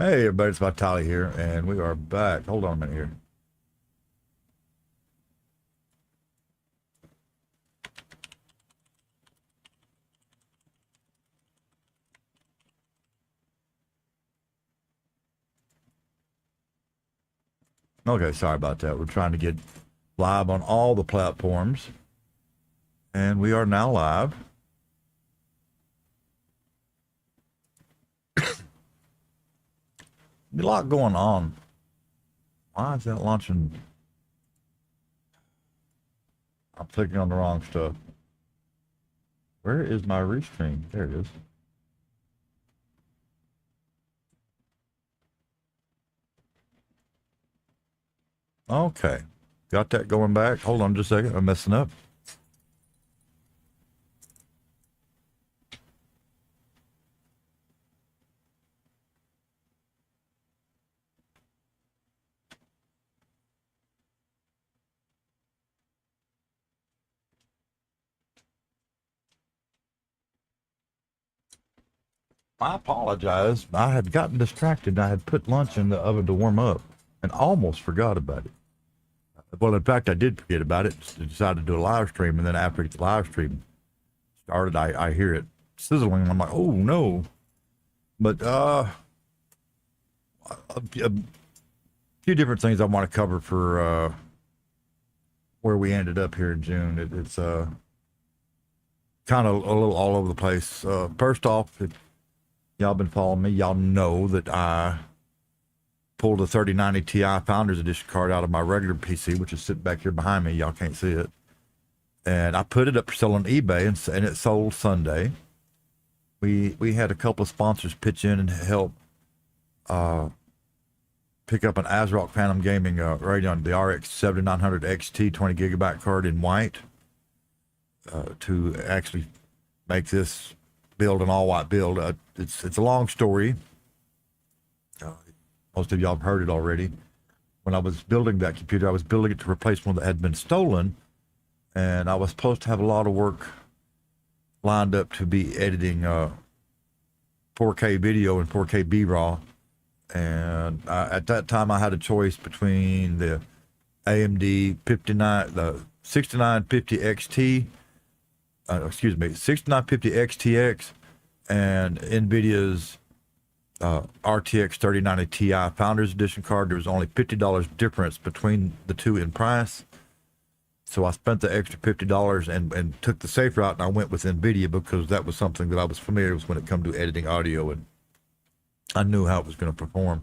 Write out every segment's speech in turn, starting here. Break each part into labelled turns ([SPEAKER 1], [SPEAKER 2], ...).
[SPEAKER 1] Hey everybody, it's Vitali here, and we are back. Hold on a minute here. Okay, sorry about that. We're trying to get live on all the platforms, and we are now live. A lot going on. Why is that launching? I'm clicking on the wrong stuff. Where is my restream? There it is. Okay, got that going back. Hold on just a second. I'm messing up. I apologize. I had gotten distracted. I had put lunch in the oven to warm up and almost forgot about it. Well, in fact, I did forget about it. Decided to do a live stream, and then after the live stream started, I hear it sizzling. I'm like, oh no! But a few different things I want to cover for where we ended up here in June. It's kind of a little all over the place. First off, if y'all been following me, y'all know that I pulled a 3090 Ti Founders Edition card out of my regular PC, which is sitting back here behind me. Y'all can't see it. And I put it up for sale on eBay, and it sold Sunday. We had a couple of sponsors pitch in and help pick up an ASRock Phantom Gaming Radeon, the RX 7900 XT 20 gigabyte card in white to actually make this build an all-white build. It's a long story. Most of y'all have heard it already. When I was building that computer, I was building it to replace one that had been stolen, and I was supposed to have a lot of work lined up to be editing 4K video and 4K B-raw. And at that time, I had a choice between the AMD 6950 XT, 6950 XTX, and NVIDIA's RTX 3090 Ti Founders Edition card. There was only $50 difference between the two in price. So I spent the extra $50 and took the safe route, and I went with NVIDIA because that was something that I was familiar with when it come to editing audio, and I knew how it was going to perform.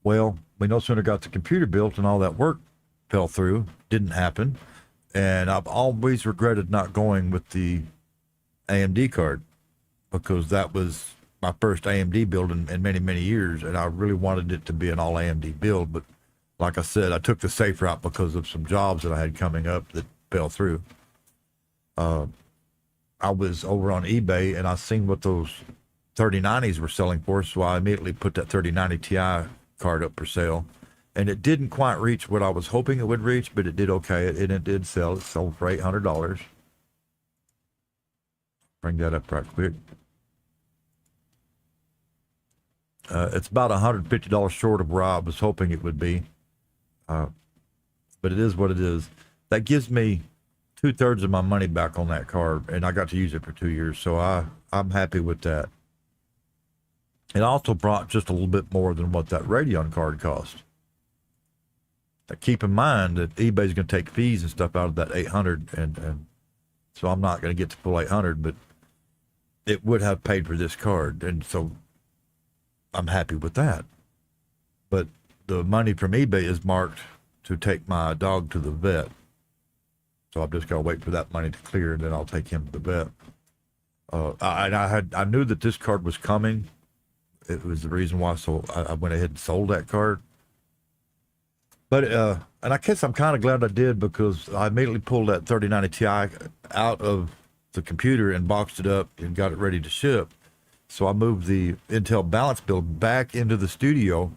[SPEAKER 1] Well, we no sooner got the computer built and all that work fell through, didn't happen, and I've always regretted not going with the AMD card because that was my first AMD build in many, many years, and I really wanted it to be an all AMD build, but like I said, I took the safe route because of some jobs that I had coming up that fell through. I was over on eBay, and I seen what those 3090s were selling for, so I immediately put that 3090 Ti card up for sale, and it didn't quite reach what I was hoping it would reach, but it did okay, and it did sell. It sold for $800. Bring that up right quick. It's about $150 short of where I was hoping it would be, but it is what it is. That gives me 2/3 of my money back on that card, and I got to use it for 2 years, so I'm happy with that. It also brought just a little bit more than what that Radeon card cost. Now, keep in mind that eBay's going to take fees and stuff out of that 800, and so I'm not going to get the full 800, but it would have paid for this card, and so I'm happy with that. But the money from eBay is marked to take my dog to the vet, so I've just got to wait for that money to clear, and then I'll take him to the vet. I knew that this card was coming. It was the reason why, so I went ahead and sold that card. But and I guess I'm kind of glad I did, because I immediately pulled that 3090 Ti out of the computer and boxed it up and got it ready to ship. So I moved the Intel Balance build back into the studio,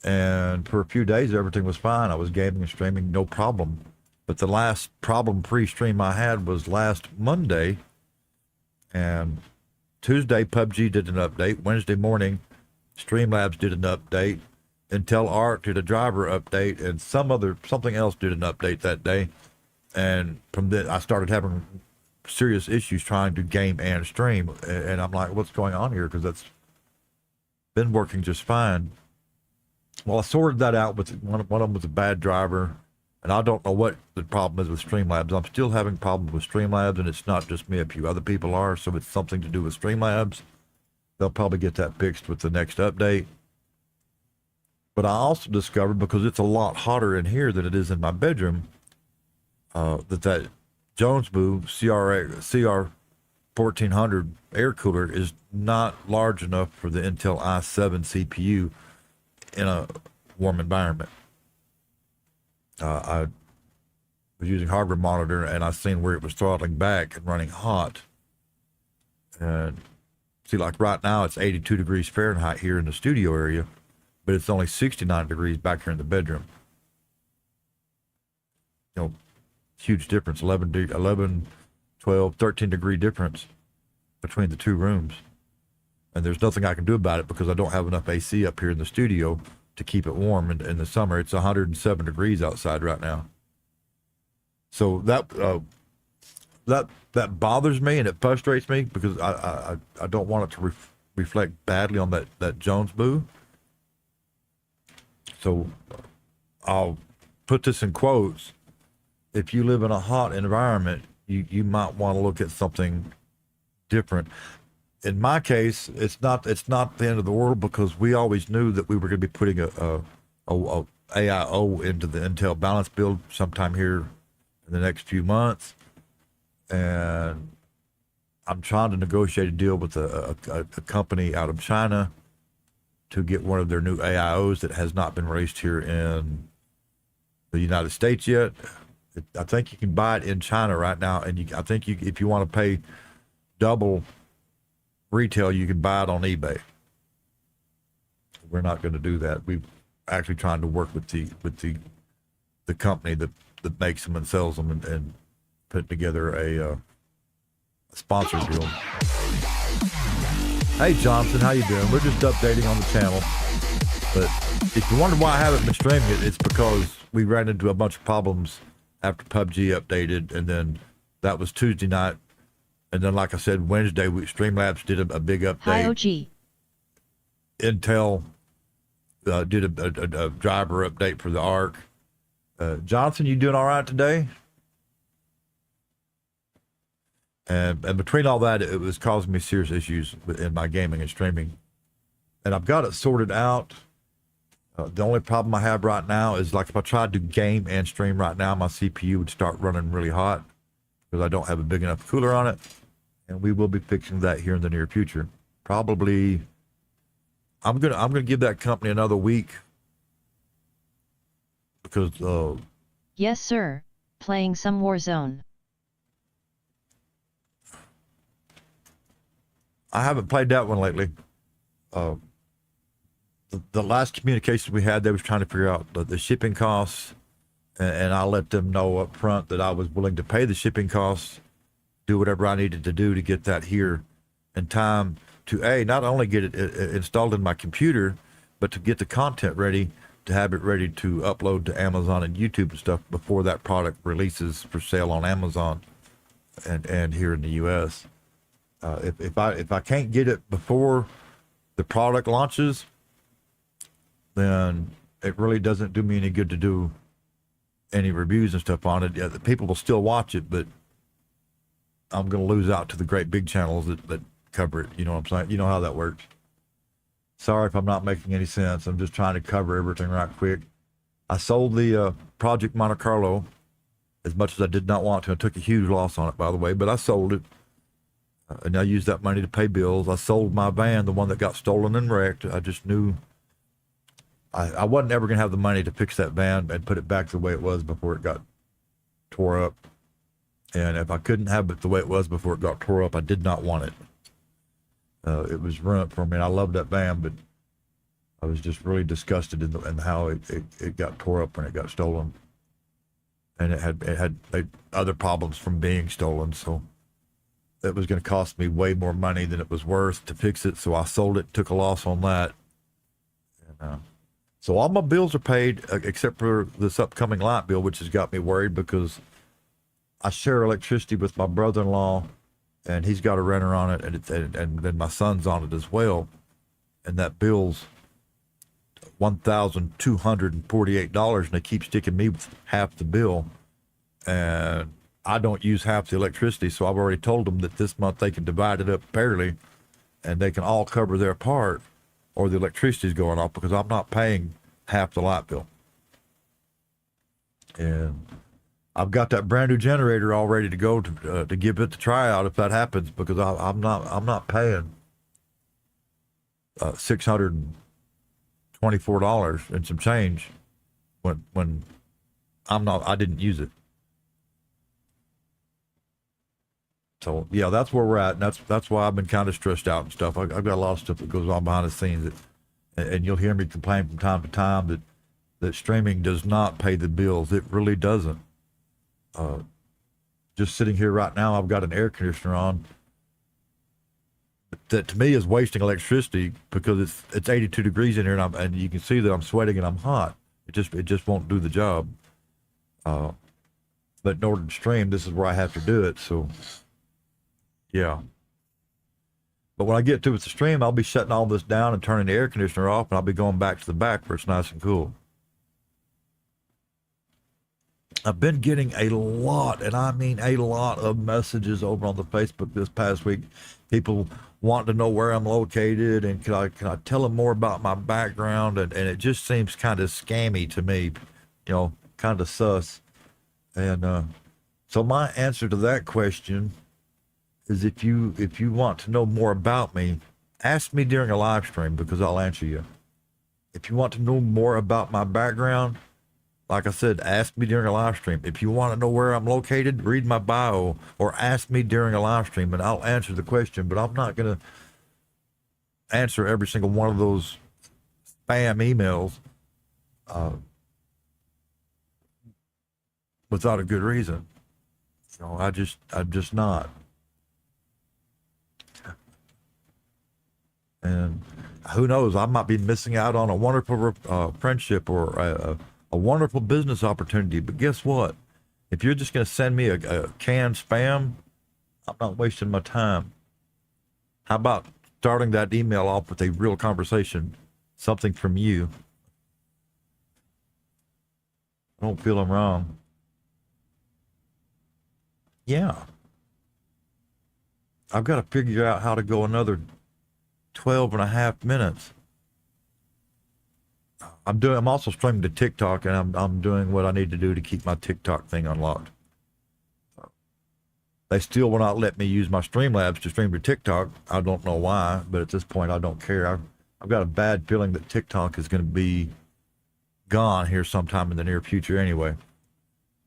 [SPEAKER 1] and for a few days everything was fine. I was gaming and streaming, no problem. But the last problem-free stream I had was last Monday, and Tuesday PUBG did an update. Wednesday morning Streamlabs did an update. Intel Arc did a driver update, and something else did an update that day. And from then, I started having serious issues trying to game and stream. And I'm like, what's going on here? Because that's been working just fine. Well, I sorted that out with one of them was a bad driver. And I don't know what the problem is with Streamlabs. I'm still having problems with Streamlabs, and it's not just me. A few other people are, so it's something to do with Streamlabs. They'll probably get that fixed with the next update. But I also discovered, because it's a lot hotter in here than it is in my bedroom, that JONSBO CR1400 air cooler is not large enough for the Intel i7 CPU in a warm environment. I was using hardware monitor, and I seen where it was throttling back and running hot. And see, like right now, it's 82 degrees Fahrenheit here in the studio area, but it's only 69 degrees back here in the bedroom. You know, huge difference, 11, 12, 13 degree difference between the two rooms. And there's nothing I can do about it because I don't have enough AC up here in the studio to keep it warm in the summer. It's 107 degrees outside right now. So that bothers me, and it frustrates me because I don't want it to reflect badly on that JONSBO. So I'll put this in quotes. If you live in a hot environment, you might want to look at something different. In my case, it's not the end of the world, because we always knew that we were going to be putting a AIO into the Intel balance build sometime here in the next few months, and I'm trying to negotiate a deal with a company out of China to get one of their new AIOs that has not been released here in the United States yet. I think you can buy it in China right now, and I think if you want to pay double retail, you can buy it on eBay. We're not going to do that. We're actually trying to work with the company that makes them and sells them, and put together a sponsor deal. Hey Johnson, how you doing? We're just updating on the channel. But if you wonder why I haven't been streaming it, it's because we ran into a bunch of problems after PUBG updated, and then that was Tuesday night. And then, like I said, Wednesday, Streamlabs did a big update.
[SPEAKER 2] Hi, OG.
[SPEAKER 1] Intel did a driver update for the ARC. Johnson, you doing all right today? And between all that, it was causing me serious issues in my gaming and streaming. And I've got it sorted out. The only problem I have right now is, like, if I tried to game and stream right now, my CPU would start running really hot because I don't have a big enough cooler on it. And we will be fixing that here in the near future. Probably, I'm gonna give that company another week, because
[SPEAKER 2] Yes, sir. Playing some Warzone.
[SPEAKER 1] I haven't played that one lately. The last communication we had, they was trying to figure out the shipping costs, and I let them know up front that I was willing to pay the shipping costs, do whatever I needed to do to get that here in time to not only get it installed in my computer, but to get the content ready, to have it ready to upload to Amazon and YouTube and stuff before that product releases for sale on Amazon and here in the US. If I can't get it before the product launches, then it really doesn't do me any good to do any reviews and stuff on it. Yeah, the people will still watch it, but I'm going to lose out to the great big channels that cover it. You know what I'm saying? You know how that works. Sorry if I'm not making any sense. I'm just trying to cover everything right quick. I sold the Project Monte Carlo as much as I did not want to. I took a huge loss on it, by the way, but I sold it. And I used that money to pay bills. I sold my van, the one that got stolen and wrecked. I just knew I wasn't ever going to have the money to fix that van and put it back the way it was before it got tore up. And if I couldn't have it the way it was before it got tore up, I did not want it. It was ruined for me. And I loved that van, but I was just really disgusted in how it got tore up when it got stolen. And it had other problems from being stolen. So it was going to cost me way more money than it was worth to fix it. So I sold it, took a loss on that, So all my bills are paid except for this upcoming light bill, which has got me worried because I share electricity with my brother-in-law, and he's got a renter on it, and then my son's on it as well, and that bill's $1,248, and they keep sticking me with half the bill, and I don't use half the electricity, so I've already told them that this month they can divide it up fairly, and they can all cover their part, or the electricity's going off because I'm not paying half the light bill. And I've got that brand new generator all ready to go to give it the tryout if that happens, because I'm not paying $624 and some change when I didn't use it. So yeah, that's where we're at, and that's why I've been kind of stressed out and stuff. I've got a lot of stuff that goes on behind the scenes, and you'll hear me complain from time to time that streaming does not pay the bills. It really doesn't. Just sitting here right now, I've got an air conditioner on that to me is wasting electricity because it's 82 degrees in here, and you can see that I'm sweating and I'm hot. It just won't do the job. But in order to stream, this is where I have to do it. So yeah. But when I get to the stream, I'll be shutting all this down and turning the air conditioner off, and I'll be going back to the back where it's nice and cool. I've been getting a lot, and I mean a lot of messages over on the Facebook this past week. People wanting to know where I'm located, and can I tell them more about my background, and it just seems kind of scammy to me, kind of sus. And so my answer to that question is if you want to know more about me, ask me during a live stream because I'll answer you. If you want to know more about my background, like I said, ask me during a live stream. If you want to know where I'm located, read my bio or ask me during a live stream and I'll answer the question, but I'm not going to answer every single one of those spam emails without a good reason. I'm just not. And who knows, I might be missing out on a wonderful friendship or a wonderful business opportunity. But guess what? If you're just going to send me a canned spam, I'm not wasting my time. How about starting that email off with a real conversation, something from you? I don't feel I'm wrong. Yeah. I've got to figure out how to go another 12 and a half minutes. I'm also streaming to TikTok, and I'm doing what I need to do to keep my TikTok thing unlocked. They still will not let me use my Streamlabs to stream to TikTok. I don't know why, but at this point I don't care. I've got a bad feeling that TikTok is going to be gone here sometime in the near future anyway.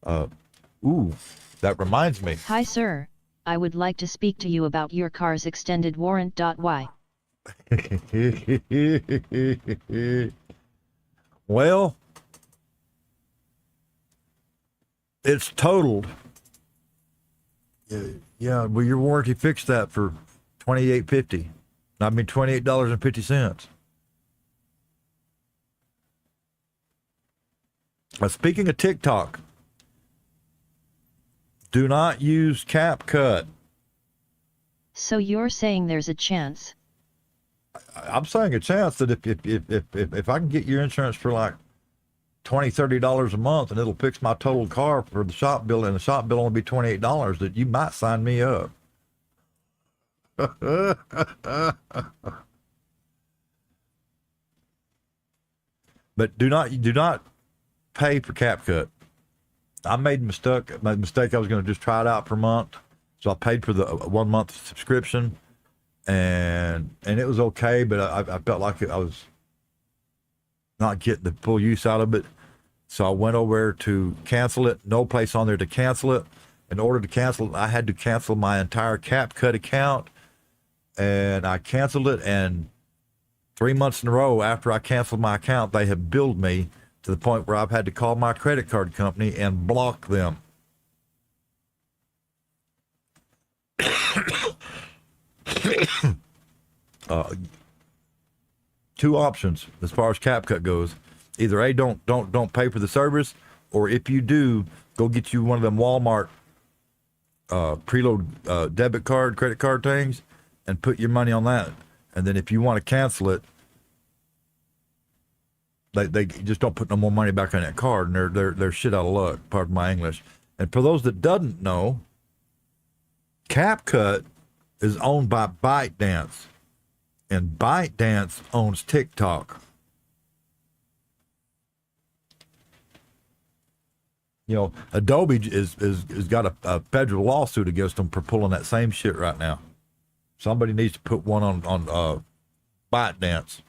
[SPEAKER 1] That reminds me.
[SPEAKER 2] Hi sir, I would like to speak to you about your car's extended warrant. Why?
[SPEAKER 1] Well, it's totaled. Yeah, well, your warranty fixed that for $28.50. I mean $28.50. Speaking of TikTok, do not use CapCut.
[SPEAKER 2] So you're saying there's a chance?
[SPEAKER 1] I'm saying a chance that if I can get your insurance for like $20-$30 a month and it'll fix my total car for the shop bill, and the shop bill only be $28, that you might sign me up. But do not pay for CapCut. I made a mistake. I was going to just try it out for a month, so I paid for the 1 month subscription. And it was okay, but I felt like I was not getting the full use out of it. So I went over to cancel it. No place on there to cancel it. In order to cancel it, I had to cancel my entire CapCut account. And I canceled it, and 3 months in a row after I canceled my account, they have billed me to the point where I've had to call my credit card company and block them. two options as far as CapCut goes. Either A, don't pay for the service, or if you do, go get you one of them Walmart preload debit card, credit card things, and put your money on that. And then if you want to cancel it, they just don't put no more money back on that card, and they're shit out of luck. Pardon my English. And for those that doesn't know, CapCut is owned by ByteDance, and ByteDance owns TikTok. You know, Adobe is got a federal lawsuit against them for pulling that same shit right now. Somebody needs to put one on ByteDance.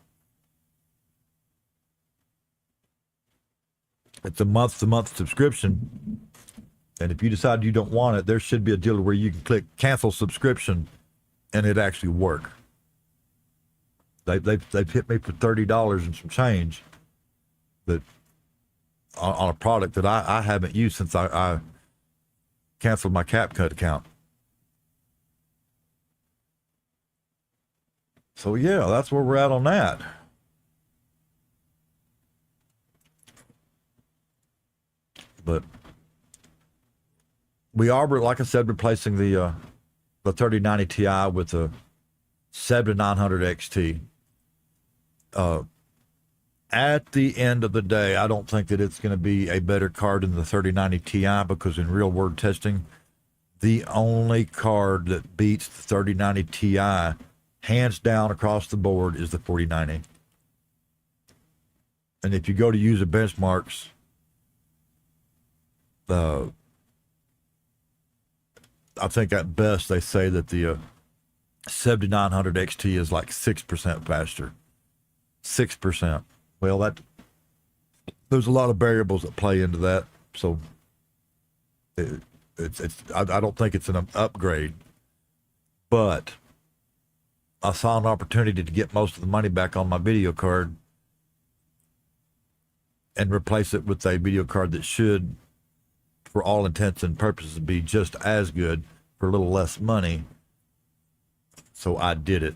[SPEAKER 1] It's a month-to-month subscription, and if you decide you don't want it, there should be a deal where you can click cancel subscription, and it actually work. They've hit me for $30 and some change that on a product that I haven't used since I canceled my CapCut account. So yeah, that's where we're at on that. But we are, like I said, replacing the 3090 Ti with a 7900 XT. At the end of the day, I don't think that it's going to be a better card than the 3090 Ti, because in real world testing, the only card that beats the 3090 Ti, hands down across the board, is the 4090. And if you go to user benchmarks, I think at best they say that the 7900 XT is like 6% faster. 6%. Well, there's a lot of variables that play into that, so I don't think it's an upgrade, but I saw an opportunity to get most of the money back on my video card and replace it with a video card that should, for all intents and purposes, be just as good for a little less money. So I did it.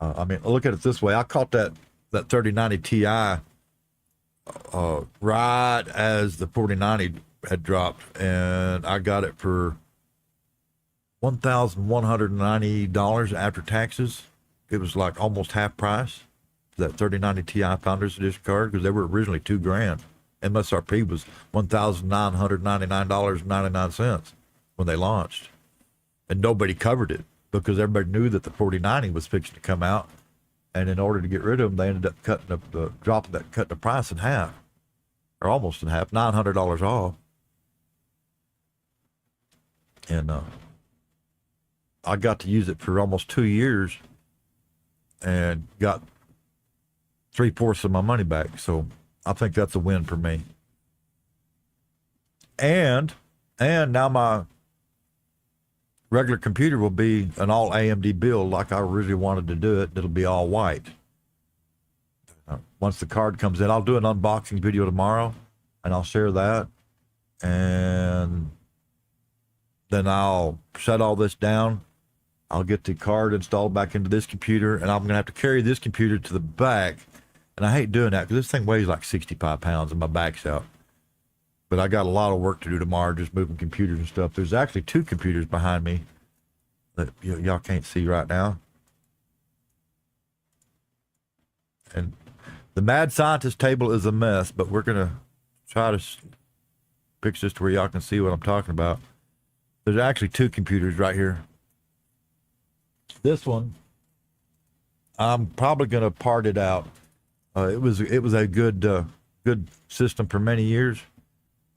[SPEAKER 1] I mean, look at it this way. I caught that 3090 Ti right as the 4090 had dropped, and I got it for $1,190 after taxes. It was like almost half price for that 3090 Ti Founders Edition card, because they were originally $2,000. MSRP was $1,999.99 when they launched, and nobody covered it because everybody knew that the 4090 was fixing to come out. And in order to get rid of them, they ended up cutting the price in half, or almost in half, $900 off. And I got to use it for almost 2 years and got 3/4 of my money back. So I think that's a win for me. And now my regular computer will be an all AMD build like I originally wanted to do it. It'll be all white. Once the card comes in, I'll do an unboxing video tomorrow, and I'll share that. And then I'll shut all this down. I'll get the card installed back into this computer, and I'm going to have to carry this computer to the back. And I hate doing that because this thing weighs like 65 pounds and my back's out. But I got a lot of work to do tomorrow, just moving computers and stuff. There's actually 2 computers behind me that y'all can't see right now. And the Mad Scientist table is a mess, but we're going to try to fix this to where y'all can see what I'm talking about. There's actually 2 computers right here. This one, I'm probably going to part it out. It was a good system for many years.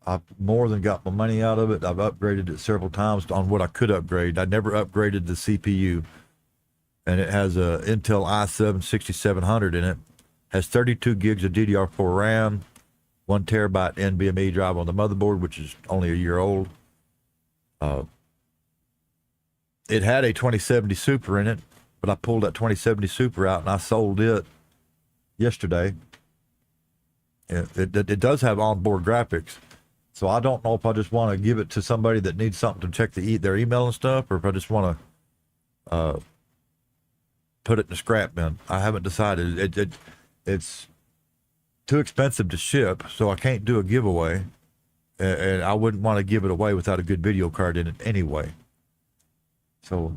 [SPEAKER 1] I've more than got my money out of it. I've upgraded it several times on what I could upgrade. I never upgraded the CPU, and it has a Intel i7-6700 in it. Has 32 gigs of DDR4 RAM, 1 terabyte NVMe drive on the motherboard, which is only a year old. It had a 2070 Super in it, but I pulled that 2070 Super out and I sold it yesterday. It does have onboard graphics. So I don't know if I just want to give it to somebody that needs something to check their email and stuff, or if I just want to put it in the scrap bin. I haven't decided. It's too expensive to ship, so I can't do a giveaway, and I wouldn't want to give it away without a good video card in it anyway. So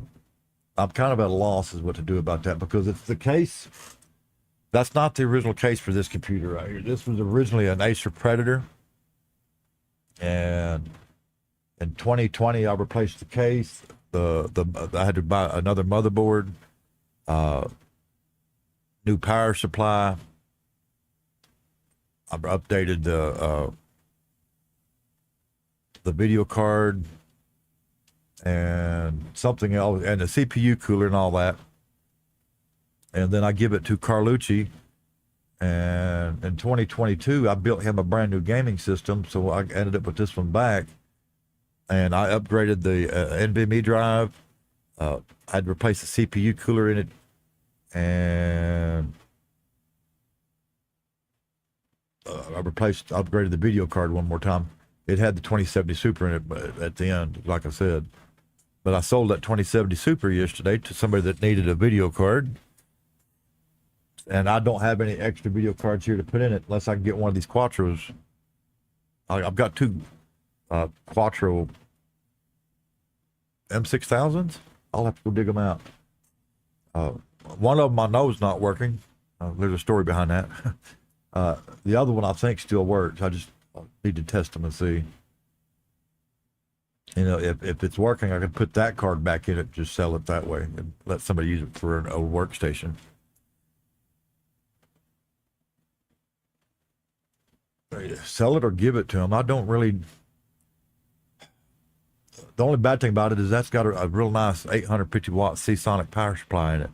[SPEAKER 1] I'm kind of at a loss as what to do about that, because it's the case. That's not the original case for this computer right here. This was originally an Acer Predator, and in 2020 I replaced the case. I had to buy another motherboard, new power supply. I updated the video card and something else, and the CPU cooler and all that. And then I give it to Carlucci. And in 2022, I built him a brand new gaming system, so I ended up with this one back. And I upgraded the NVMe drive. I had to replace the CPU cooler in it, and upgraded the video card one more time. It had the 2070 Super in it at the end, like I said. But I sold that 2070 Super yesterday to somebody that needed a video card. And I don't have any extra video cards here to put in it unless I can get one of these Quattros. I've got two Quattro M6000s. I'll have to go dig them out. One of them I know is not working. There's a story behind that. The other one I think still works. I just need to test them and see. You know, if it's working, I can put that card back in it, just sell it that way, and let somebody use it for an old workstation. Sell it or give it to them. I don't really. The only bad thing about it is that's got a real nice 850 watt Seasonic power supply in it,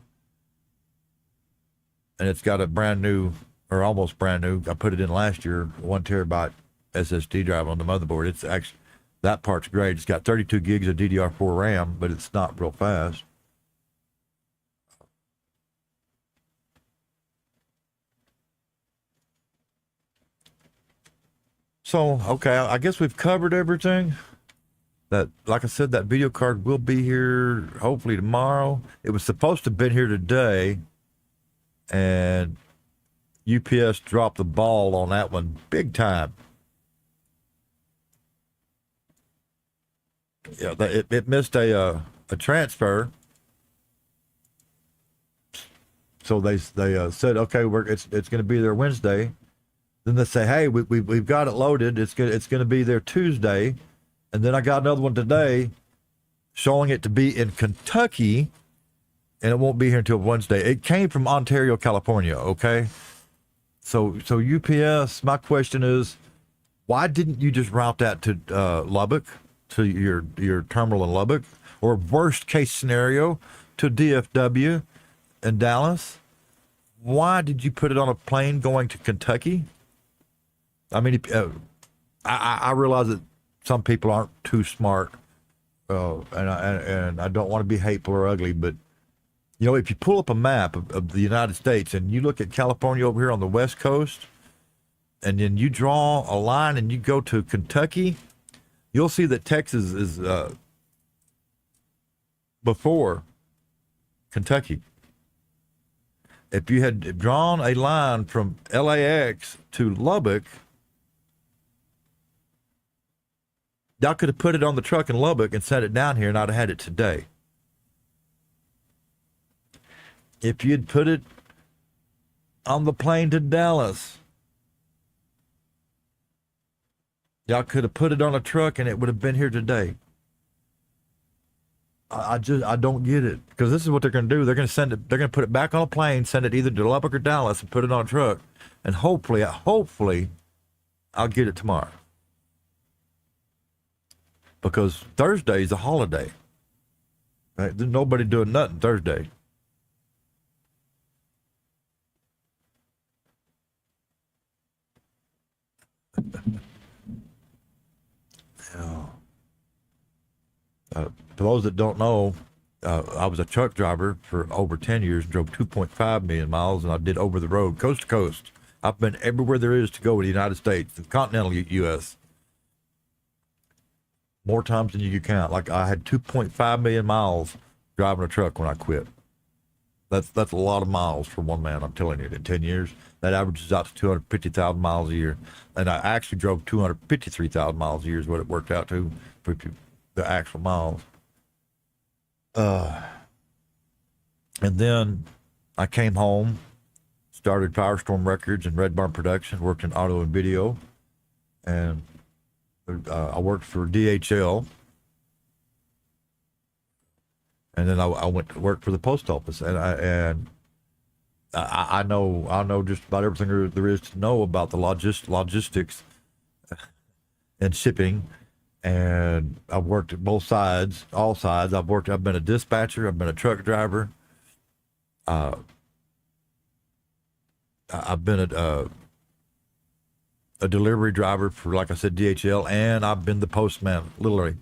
[SPEAKER 1] and it's got a brand new, or almost brand new, I put it in last year, 1 terabyte SSD drive on the motherboard. It's actually, that part's great. It's got 32 gigs of DDR4 RAM, but it's not real fast. So, okay, I guess we've covered everything. That, like I said, that video card will be here hopefully tomorrow. It was supposed to have been here today, and UPS dropped the ball on that one big time. Yeah, it missed a transfer. So they said, okay, it's going to be there Wednesday. Then they say, hey, we've got it loaded. It's going to be there Tuesday. And then I got another one today showing it to be in Kentucky, and it won't be here until Wednesday. It came from Ontario, California, okay? So UPS, my question is, why didn't you just route that to Lubbock, to your terminal in Lubbock, or worst case scenario, to DFW in Dallas? Why did you put it on a plane going to Kentucky? I mean, I realize that some people aren't too smart, and I don't want to be hateful or ugly, but you know, if you pull up a map of the United States and you look at California over here on the West Coast, and then you draw a line and you go to Kentucky, you'll see that Texas is before Kentucky. If you had drawn a line from LAX to Lubbock, y'all could have put it on the truck in Lubbock and sent it down here, and I'd have had it today. If you'd put it on the plane to Dallas, y'all could have put it on a truck and it would have been here today. I don't get it, because this is what they're going to do. They're going to send it. They're going to put it back on a plane, send it either to Lubbock or Dallas, and put it on a truck. And hopefully, I'll get it tomorrow, because Thursday is a holiday. Right? There's nobody doing nothing Thursday. For those that don't know, I was a truck driver for over 10 years, drove 2.5 million miles, and I did over the road, coast to coast. I've been everywhere there is to go in the United States, the continental U.S. More times than you can count. Like, I had 2.5 million miles driving a truck when I quit. That's a lot of miles for one man. I'm telling you, in 10 years, that averages out to 250,000 miles a year. And I actually drove 253,000 miles a year is what it worked out to for the actual miles. And then I came home, started Firestorm Records and Red Barn Production, worked in audio and video, and I worked for DHL. And then I went to work for the post office, and I know just about everything there is to know about the logistics and shipping. And I've worked at both sides, all sides. I've been a dispatcher. I've been a truck driver. I've been a delivery driver for, like I said, DHL, and I've been the postman, literally.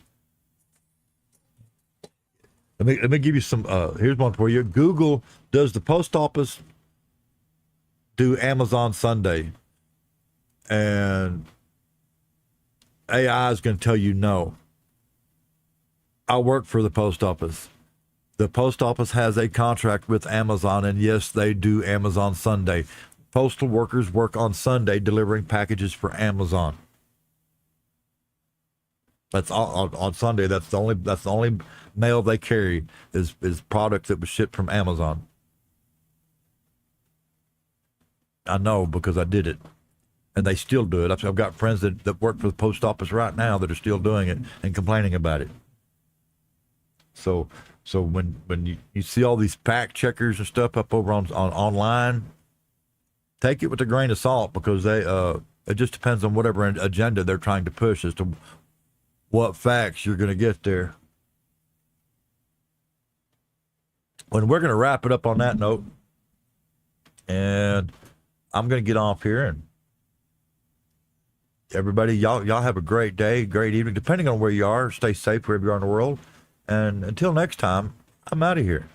[SPEAKER 1] Let me give you some. Here's one for you. Google, does the post office do Amazon Sunday? And AI is going to tell you no. I work for the post office. The post office has a contract with Amazon, and yes, they do Amazon Sunday. Postal workers work on Sunday delivering packages for Amazon. That's all, on Sunday. That's the only mail they carry is product that was shipped from Amazon. I know because I did it, and they still do it. I've got friends that work for the post office right now that are still doing it and complaining about it. So when you see all these fact checkers and stuff up over on online, take it with a grain of salt, because it just depends on whatever agenda they're trying to push as to what facts you're going to get there. When we're going to wrap it up on that note, and I'm going to get off here, and everybody, y'all have a great day, great evening, depending on where you are. Stay safe wherever you are in the world. And until next time, I'm out of here.